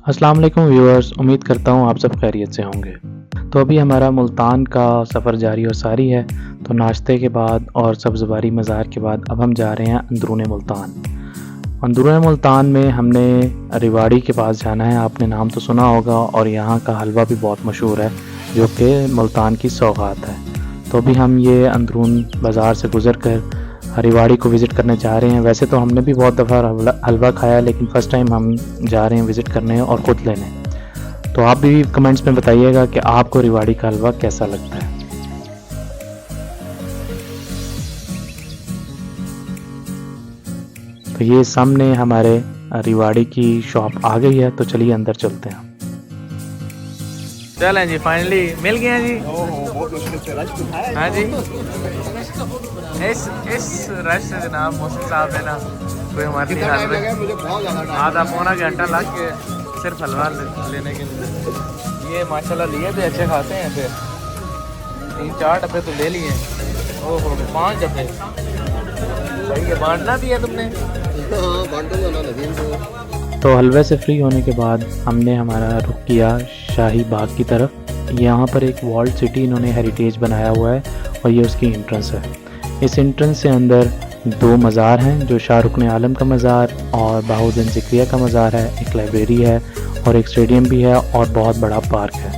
अस्सलाम वालेकुम व्यूअर्स, उम्मीद करता हूँ आप सब खैरियत से होंगे। तो अभी हमारा मुल्तान का सफ़र जारी और सारी है। तो नाश्ते के बाद और सब्ज़बारी मज़ार के बाद अब हम जा रहे हैं अंदरून मुल्तान। अंदरून मुल्तान में हमने रेवाड़ी के पास जाना है। आपने नाम तो सुना होगा और यहाँ का हलवा भी बहुत मशहूर है जो कि मुल्तान की सौगात है। तो अभी हम ये अंदरून बाज़ार से गुज़र कर रेवाड़ी को विज़िट करने जा रहे हैं। वैसे तो हमने भी बहुत दफ़ा हलवा खाया, लेकिन फ़र्स्ट टाइम हम जा रहे हैं विज़िट करने और ख़ुद लेने। तो आप भी कमेंट्स में बताइएगा कि आपको रेवाड़ी का हलवा कैसा लगता है। तो ये सामने हमारे रेवाड़ी की शॉप आ गई है, तो चलिए अंदर चलते हैं। चलें जी, फाइनली मिल गए जी। बहुत मुश्किल से रश उठाया। हाँ जी, इस रश से जनाब मोहसिन साहब ने ना कोई हमारी कितना टाइम लगा? मुझे बहुत ज़्यादा टाइम आधा पौना घंटा लग के सिर्फ हलवा लेने के लिए। ये माशाल्लाह लिए भी अच्छे खाते हैं। फिर 3-4 डब्बे तो ले लिए। ओहो, 5 डब्बे सही है। बांटना भी है तुमने? हाँ, बांटूंगा ना नदीम को। तो हलवे से फ्री होने के बाद हमने हमारा रुख किया शाही बाग की तरफ। यहाँ पर एक वॉल्ड सिटी इन्होंने हेरिटेज बनाया हुआ है और ये उसकी एंट्रेंस है। इस एंट्रेंस से अंदर 2 मज़ार हैं, जो शाह रुकन आलम का मज़ार और बहाउद्दीन ज़िक्रिया का मज़ार है। एक लाइब्रेरी है और एक स्टेडियम भी है और बहुत बड़ा पार्क है।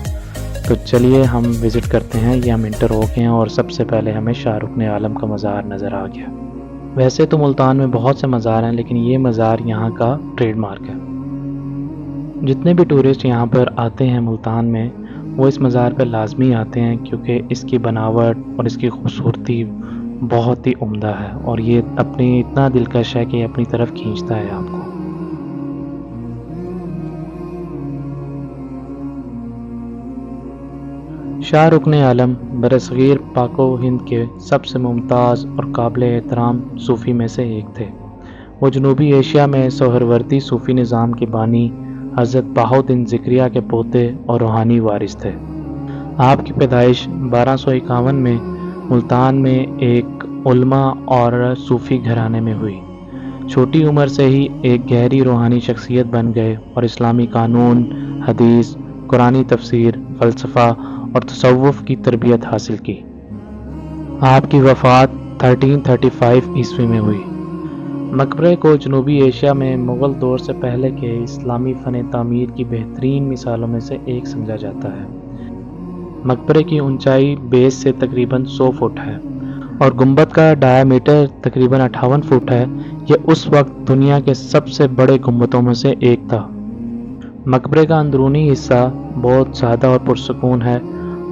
तो चलिए हम विज़िट करते हैं। ये हम इंटर हो गए हैं और सबसे पहले हमें शाह रुकन आलम का मज़ार नज़र आ गया। वैसे तो मुल्तान में बहुत से मज़ार हैं, लेकिन ये मज़ार यहाँ का ट्रेडमार्क है। जितने भी टूरिस्ट यहाँ पर आते हैं मुल्तान में, वो इस मज़ार पर लाजमी आते हैं, क्योंकि इसकी बनावट और इसकी खूबसूरती बहुत ही उम्दा है और ये अपनी इतना दिलकश है कि अपनी तरफ खींचता है आपको। शाह रुकन आलम बरसग़ीर पाको हिंद के सबसे मुमताज़ और काबिल एहतराम सूफ़ी में से एक थे। वो जनूबी एशिया में सोहरवर्दी सूफ़ी निज़ाम के बानी हज़रत बहाउद्दीन ज़िक्रिया के पोते और रूहानी वारिस थे। आपकी पैदाइश 1251 में मुल्तान में एक उलमा और सूफ़ी घराने में हुई। छोटी उम्र से ही एक गहरी रूहानी शख्सियत बन गए और इस्लामी कानून, हदीस, कुरानी तफसीर, फ़लसफ़ा और तसव्वुफ़ की तरबियत हासिल की। आपकी वफ़ात 1335 ईस्वी में हुई। मकबरे को जनूबी एशिया में मुग़ल दौर से पहले के इस्लामी फ़न तामीर की बेहतरीन मिसालों में से एक समझा जाता है। मकबरे की ऊंचाई बेस से तकरीबन 100 फुट है और गुंबद का डायामीटर तकरीबन 58 फुट है। यह उस वक्त दुनिया के सबसे बड़े गुंबदों में से एक था। मकबरे का अंदरूनी हिस्सा बहुत सादा और पुरसकून है।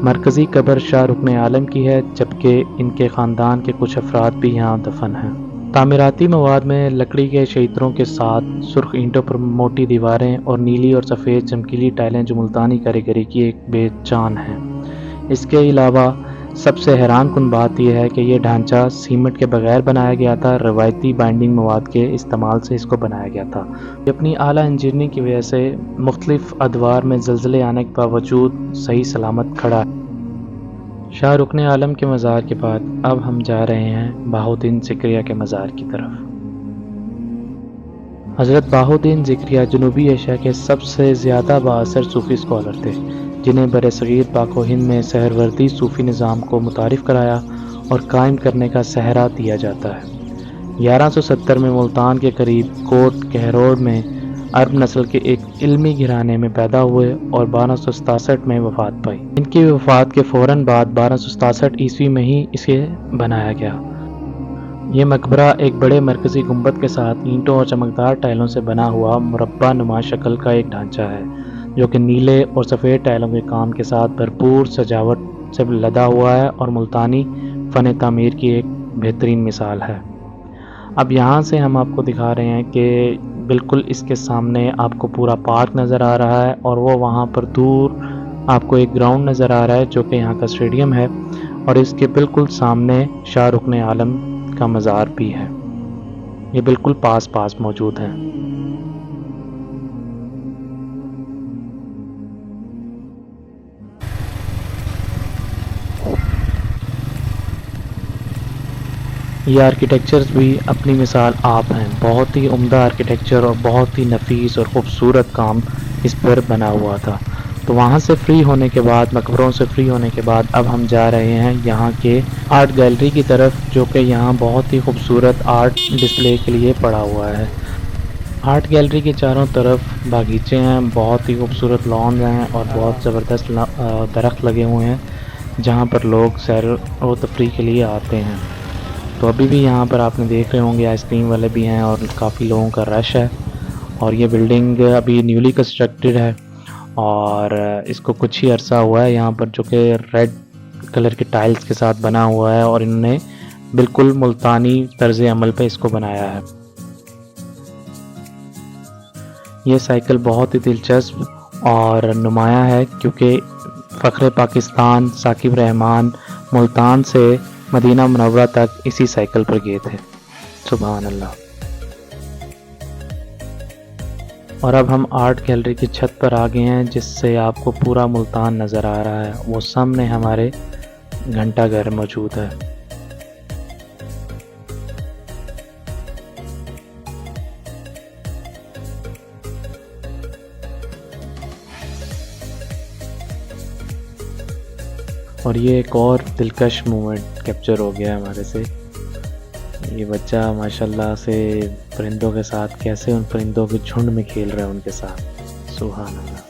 मरकज़ी कब्र शाह रुकन आलम की है, जबकि इनके ख़ानदान के कुछ अफराद भी यहाँ दफन हैं। तामीराती मवाद में लकड़ी के शैतरों के साथ सुर्ख ईंटों पर मोटी दीवारें और नीली और सफ़ेद चमकीली टाइलें जो मुल्तानी कारीगरी की एक बेचान हैं। इसके अलावा सबसे हैरानकुन बात यह है कि यह ढांचा सीमेंट के बगैर बनाया गया था। रवायती बाइंडिंग मवाद के इस्तेमाल से इसको बनाया गया था। ये अपनी आला इंजीनियरिंग की वजह से मुख्तलिफ अदवार में ज़लज़ले आने के बावजूद सही सलामत खड़ा है। शाह रुकन आलम के मज़ार के बाद अब हम जा रहे हैं बहाउद्दीन ज़िक्रिया के मज़ार की तरफ। हज़रत बहाउद्दीन ज़िक्रिया जनूबी एशिया के सबसे ज़्यादा बाअसर सूफ़ी स्कॉलर थे, जिन्हें बरसग़ीर पाको हिंद में सहरवर्दी सूफ़ी निज़ाम को मुतारिफ़ कराया और कायम करने का सहरा दिया जाता है। 1170 में मुल्तान के करीब कोट कहरोड में अरब नस्ल के एक इल्मी घराने में पैदा हुए और 1267 में वफ़ात पाई। इनकी वफ़ात के फ़ौरन बाद 1267 ईस्वी में ही इसे बनाया गया। ये मकबरा एक बड़े मरकज़ी गुंबद के साथ ईंटों और चमकदार टाइलों से बना हुआ मुरब्बा नुमा शक्ल का एक ढांचा है, जो कि नीले और सफ़ेद टाइलों के काम के साथ भरपूर सजावट से लदा हुआ है और मुल्तानी फ़न तामीर की एक बेहतरीन मिसाल है। अब यहाँ से हम आपको दिखा रहे हैं कि बिल्कुल इसके सामने आपको पूरा पार्क नज़र आ रहा है और वो वहाँ पर दूर आपको एक ग्राउंड नज़र आ रहा है, जो कि यहाँ का स्टेडियम है और इसके बिल्कुल सामने शाह रुकन आलम का मज़ार भी है। ये बिल्कुल पास मौजूद है। ये आर्किटेक्चर्स भी अपनी मिसाल आप हैं। बहुत ही उम्दा आर्किटेक्चर और बहुत ही नफीस और ख़ूबसूरत काम इस पर बना हुआ था। तो वहाँ से फ्री होने के बाद, मकबरों से फ्री होने के बाद अब हम जा रहे हैं यहाँ के आर्ट गैलरी की तरफ, जो कि यहाँ बहुत ही खूबसूरत आर्ट डिस्प्ले के लिए पड़ा हुआ है। आर्ट गैलरी के चारों तरफ बागीचे हैं, बहुत ही खूबसूरत लॉन हैं और बहुत ज़बरदस्त दरख्त लगे हुए हैं जहाँ पर लोग सैर व तफरीह के लिए आते हैं। तो अभी भी यहाँ पर आपने देख रहे होंगे आइसक्रीम वाले भी हैं और काफ़ी लोगों का रश है। और ये बिल्डिंग अभी न्यूली कंस्ट्रक्टेड है और इसको कुछ ही अरसा हुआ है यहाँ पर, जो कि रेड कलर के टाइल्स के साथ बना हुआ है और इन्होंने बिल्कुल मुल्तानी तर्ज अमल पे इसको बनाया है। ये साइकिल बहुत ही दिलचस्प और नुमाया है क्योंकि फ़ख्र पाकिस्तान साकिब रहमान मुल्तान से मदीना मुनव्वरा तक इसी साइकिल पर गए थे। सुभान अल्लाह। और अब हम आर्ट गैलरी की छत पर आ गए हैं जिससे आपको पूरा मुल्तान नज़र आ रहा है। वो सामने हमारे घंटा घर मौजूद है। और ये एक और दिलकश मोमेंट कैप्चर हो गया हमारे से। ये बच्चा माशाल्लाह से परिंदों के साथ कैसे उन परिंदों के झुंड में खेल रहा है उनके साथ। सुभान अल्लाह।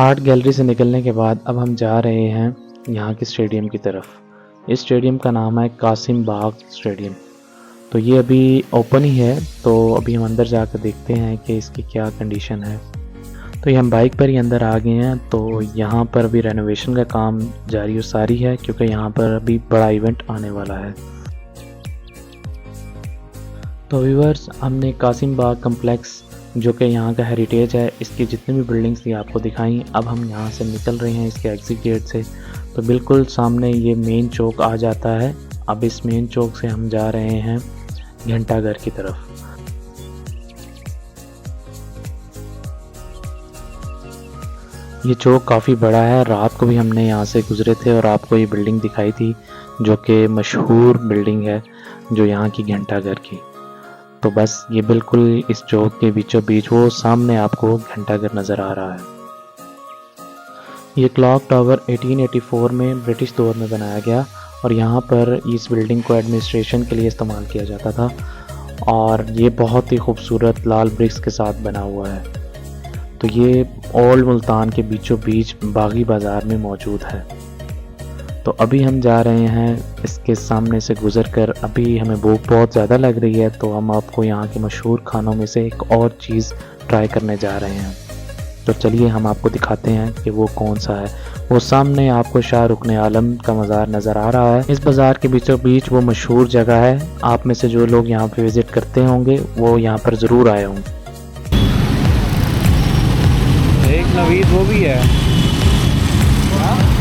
आर्ट गैलरी से निकलने के बाद अब हम जा रहे हैं यहाँ के स्टेडियम की तरफ। इस स्टेडियम का नाम है कासिम बाग स्टेडियम। तो ये अभी ओपन ही है, तो अभी हम अंदर जाकर देखते हैं कि इसकी क्या कंडीशन है। तो ये हम बाइक पर ही अंदर आ गए हैं। तो यहाँ पर अभी रेनोवेशन का काम जारी और सारी है क्योंकि यहाँ पर अभी बड़ा इवेंट आने वाला है। तो व्यूअर्स, हमने कासिम बाग कम्प्लेक्स जो कि यहाँ का हेरिटेज है, इसकी जितनी भी बिल्डिंग्स थी आपको दिखाई। अब हम यहाँ से निकल रहे हैं इसके एग्जिट गेट से। तो बिल्कुल सामने ये मेन चौक आ जाता है। अब इस मेन चौक से हम जा रहे हैं घंटाघर की तरफ। ये चौक काफ़ी बड़ा है। रात को भी हमने यहाँ से गुजरे थे और आपको ये बिल्डिंग दिखाई थी जो कि मशहूर बिल्डिंग है जो यहाँ की घंटाघर की। तो बस ये बिल्कुल इस चौक के बीचों बीच वो सामने आपको घंटाघर नज़र आ रहा है। ये क्लॉक टावर 1884 में ब्रिटिश दौर में बनाया गया और यहाँ पर इस बिल्डिंग को एडमिनिस्ट्रेशन के लिए इस्तेमाल किया जाता था। और ये बहुत ही खूबसूरत लाल ब्रिक्स के साथ बना हुआ है। तो ये ओल्ड मुल्तान के बीचों बीच बागी बाज़ार में मौजूद है। तो अभी हम जा रहे हैं इसके सामने से गुज़र। अभी हमें भूख बहुत ज़्यादा लग रही है, तो हम आपको यहाँ के मशहूर खानों में से एक और चीज़ ट्राई करने जा रहे हैं। तो चलिए हम आपको दिखाते हैं कि वो कौन सा है। वो सामने आपको शाह रुकन आलम का मज़ार नज़र आ रहा है। इस बाज़ार के बीचों बीच वो मशहूर जगह है। आप में से जो लोग यहाँ पे विज़िट करते होंगे वो यहाँ पर ज़रूर आए होंगे। एक नवीद वो भी है,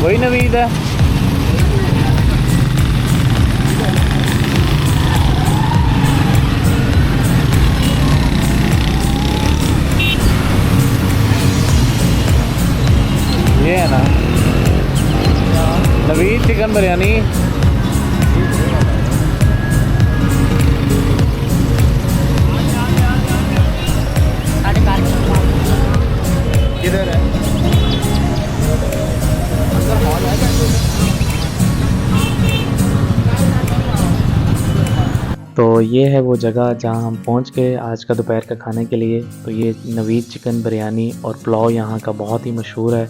वही नवीद है। ये है ना नवीद चिकन बिरयानी। किधर है? अंदर हॉल है क्या? तो ये है वो जगह जहाँ हम पहुँच गए आज का दोपहर का खाने के लिए। तो ये नवीद चिकन बिरयानी और पुलाव यहाँ का बहुत ही मशहूर है।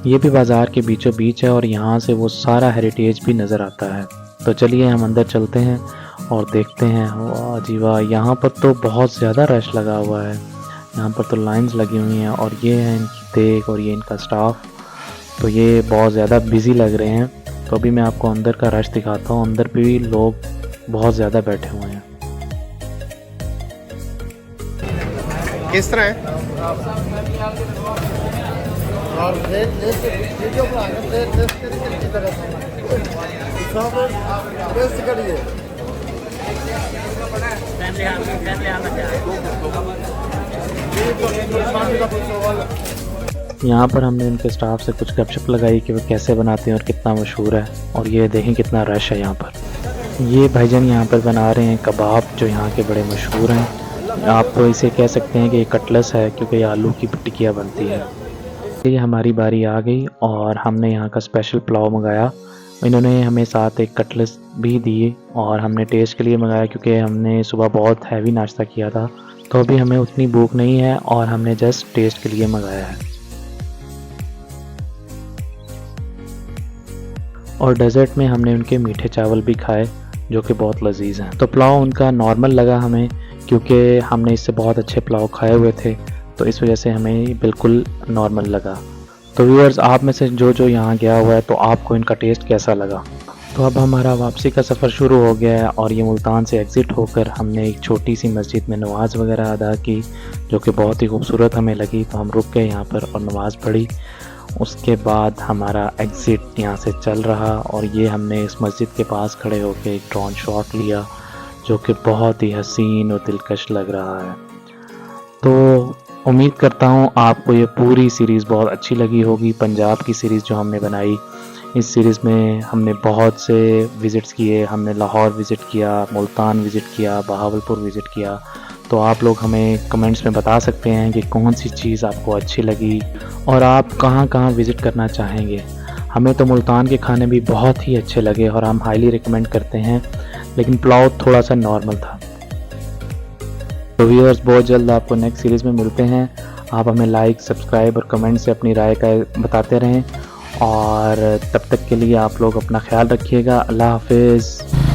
ये भी बाज़ार के बीचों बीच है और यहाँ से वो सारा हेरिटेज भी नज़र आता है। तो चलिए हम अंदर चलते हैं और देखते हैं। वाह जी वाह, यहाँ पर तो बहुत ज़्यादा रश लगा हुआ है। यहाँ पर तो लाइंस लगी हुई हैं और ये है इनकी देख और ये इनका स्टाफ। तो ये बहुत ज़्यादा बिज़ी लग रहे हैं। तो अभी मैं आपको अंदर का रश दिखाता हूँ। अंदर भी लोग बहुत ज़्यादा बैठे हुए हैं। किस तरह है? और वीडियो बनाने की तरह करिए। यहाँ पर हमने उनके स्टाफ से कुछ गपशप लगाई कि वो कैसे बनाते हैं और कितना मशहूर है। और ये देखें कितना रश है यहाँ पर। ये भाईजान यहाँ पर बना रहे हैं कबाब जो यहाँ के बड़े मशहूर हैं। आप तो इसे कह सकते हैं कि ये कटलस है क्योंकि ये आलू की टिक्कियाँ बनती है। ये हमारी बारी आ गई और हमने यहाँ का स्पेशल पुलाव मंगाया। इन्होंने हमें साथ एक कटलस भी दिए और हमने टेस्ट के लिए मंगाया क्योंकि हमने सुबह बहुत हैवी नाश्ता किया था, तो अभी हमें उतनी भूख नहीं है और हमने जस्ट टेस्ट के लिए मंगाया है। और डेजर्ट में हमने उनके मीठे चावल भी खाए जो कि बहुत लजीज हैं। तो पुलाव उनका नॉर्मल लगा हमें क्योंकि हमने इससे बहुत अच्छे पुलाव खाए हुए थे, तो इस वजह से हमें बिल्कुल नॉर्मल लगा। तो व्यूअर्स, आप में से जो यहाँ गया हुआ है तो आपको इनका टेस्ट कैसा लगा। तो अब हमारा वापसी का सफ़र शुरू हो गया है और ये मुल्तान से एग्ज़िट होकर हमने एक छोटी सी मस्जिद में नमाज़ वगैरह अदा की जो कि बहुत ही खूबसूरत हमें लगी। तो हम रुक गए यहाँ पर और नमाज़ पढ़ी। उसके बाद हमारा एग्ज़िट यहाँ से चल रहा और ये हमने इस मस्जिद के पास खड़े होकर एक ड्रोन शॉट लिया जो कि बहुत ही हसीन और दिलकश लग रहा है। तो उम्मीद करता हूँ आपको ये पूरी सीरीज़ बहुत अच्छी लगी होगी। पंजाब की सीरीज़ जो हमने बनाई, इस सीरीज़ में हमने बहुत से विज़िट्स किए। हमने लाहौर विज़िट किया, मुल्तान विज़िट किया, बहावलपुर विज़िट किया। तो आप लोग हमें कमेंट्स में बता सकते हैं कि कौन सी चीज़ आपको अच्छी लगी और आप कहाँ कहाँ विज़िट करना चाहेंगे। हमें तो मुल्तान के खाने भी बहुत ही अच्छे लगे और हम हाईली रिकमेंड करते हैं, लेकिन पुलाव थोड़ा सा नॉर्मल था। तो व्यूअर्स, बहुत जल्द आपको नेक्स्ट सीरीज़ में मिलते हैं। आप हमें लाइक, सब्सक्राइब और कमेंट से अपनी राय का बताते रहें और तब तक के लिए आप लोग अपना ख्याल रखिएगा। अल्लाह हाफिज़।